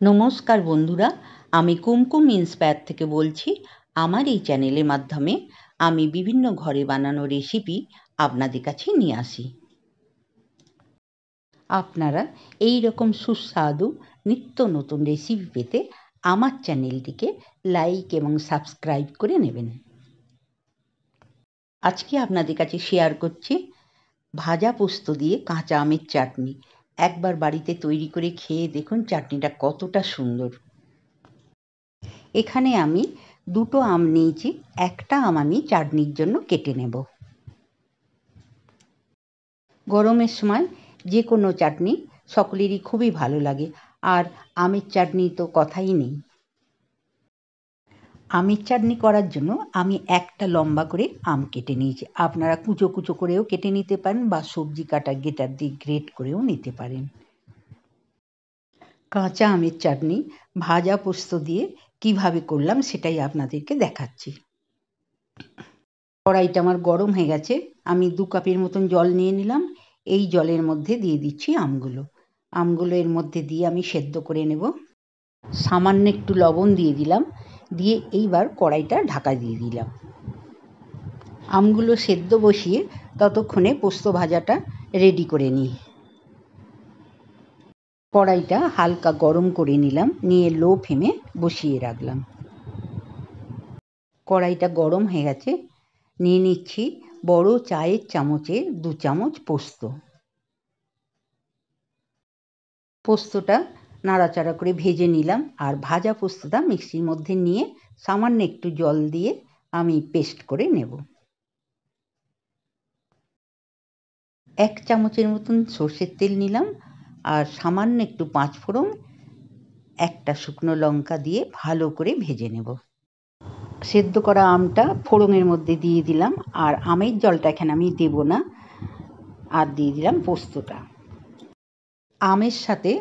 নমস্কার বন্ধুরা, আমি কুমকুম ইন্সপায়ার থেকে বলছি। আমার এই চ্যানেলের মাধ্যমে আমি বিভিন্ন ঘরে বানানো রেসিপি আপনাদের কাছে নিয়ে আসি। আপনারা এই রকম সুস্বাদু নিত্য নতুন রেসিপি পেতে আমার চ্যানেলটিকে লাইক এবং সাবস্ক্রাইব করে নেবেন। আজকে আপনাদের কাছে শেয়ার করছি ভাজা পোস্ত দিয়ে কাঁচা আমের চাটনি। একবার বাড়িতে তৈরি করে খেয়ে দেখুন চাটনিটা কতটা সুন্দর। এখানে আমি দুটো আম নিয়েছি, একটা আম আমি চাটনির জন্য কেটে নেব। গরমের সময় যে কোনো চাটনি সকলেরই খুবই ভালো লাগে, আর আমের চাটনি তো কথাই নেই। আমের চাটনি করার জন্য আমি একটা লম্বা করে আম কেটে নিয়েছি। আপনারা কুচো কুচো করেও কেটে নিতে পারেন বা সবজি কাটার গ্রেটার দিয়ে গ্রেট করেও নিতে পারেন। কাঁচা আমের চাটনি ভাজা পোস্ত দিয়ে কিভাবে করলাম সেটাই আপনাদেরকে দেখাচ্ছি। কড়াইটা আমার গরম হয়ে গেছে, আমি 2 কাপের মতন জল নিয়ে নিলাম। এই জলের মধ্যে দিয়ে দিচ্ছি আমগুলো এর মধ্যে দিয়ে আমি সেদ্ধ করে নেব। সামান্য একটু লবণ দিয়ে দিলাম, দিয়ে এইবার কড়াইটা ঢাকা দিয়ে দিলাম। আমগুলো সেদ্ধ বসিয়ে ততক্ষণে পোস্ত ভাজাটা রেডি করে নিই। কড়াইটা হালকা গরম করে নিলাম, নিয়ে লো ফ্লেমে বসিয়ে রাখলাম। কড়াইটা গরম হয়ে গেছে, নিয়ে নিচ্ছি বড় চায়ের চামচের 2 চামচ পোস্তটা নাড়াচাড়া করে ভেজে নিলাম। আর ভাজা পোস্তটা মিক্সির মধ্যে নিয়ে সামান্য একটু জল দিয়ে আমি পেস্ট করে নেব। 1 চামচের মতন সর্ষের তেল নিলাম, আর সামান্য একটু 5 ফোড়ন, একটা শুকনো লঙ্কা দিয়ে ভালো করে ভেজে নেব। সেদ্ধ করা আমটা ফোড়নের মধ্যে দিয়ে দিলাম, আর আমের জলটা এখানে আমি দেব না, আর দিয়ে দিলাম পোস্তটা। আমের সাথে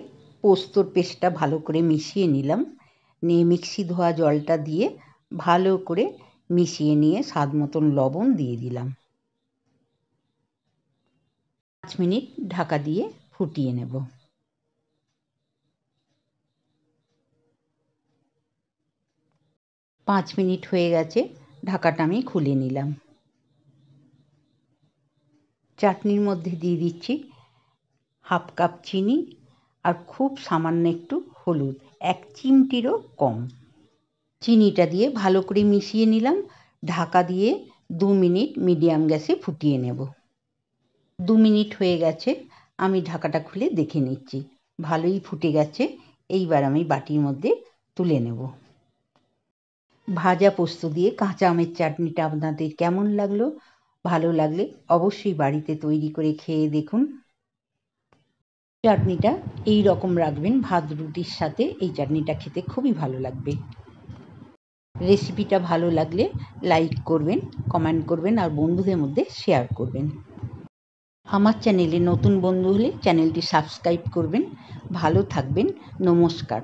পোস্তর পেস্টটা ভালো করে মিশিয়ে নিলাম, নিয়ে মিক্সি ধোয়া জলটা দিয়ে ভালো করে মিশিয়ে নিয়ে স্বাদ মতন লবণ দিয়ে দিলাম। 5 মিনিট ঢাকা দিয়ে ফুটিয়ে নেব। 5 মিনিট হয়ে গেছে, ঢাকাটা আমি খুলে নিলাম। চাটনির মধ্যে দিয়ে দিচ্ছি 1/2 কাপ চিনি, আর খুব সামান্য একটু হলুদ, 1 চিমটিরও কম। চিনিটা দিয়ে ভালো করে মিশিয়ে নিলাম। ঢাকা দিয়ে 2 মিনিট মিডিয়াম গ্যাসে ফুটিয়ে নেব। 2 মিনিট হয়ে গেছে, আমি ঢাকাটা খুলে দেখে নিচ্ছি, ভালোই ফুটে গেছে। এইবার আমি বাটির মধ্যে তুলে নেব। ভাজা পোস্ত দিয়ে কাঁচা আমের চাটনিটা আপনাদের কেমন লাগলো? ভালো লাগলে অবশ্যই বাড়িতে তৈরি করে খেয়ে দেখুন। চাটনিটা এই রকম রাখবেন, ভাত রুটির সাথে এই চাটনিটা খেতে খুবই ভালো লাগবে। রেসিপিটা ভালো লাগলে লাইক করবেন, কমেন্ট করবেন, আর বন্ধুদের মধ্যে শেয়ার করবেন। আমার চ্যানেলে নতুন বন্ধু হলে চ্যানেলটি সাবস্ক্রাইব করবেন। ভালো থাকবেন, নমস্কার।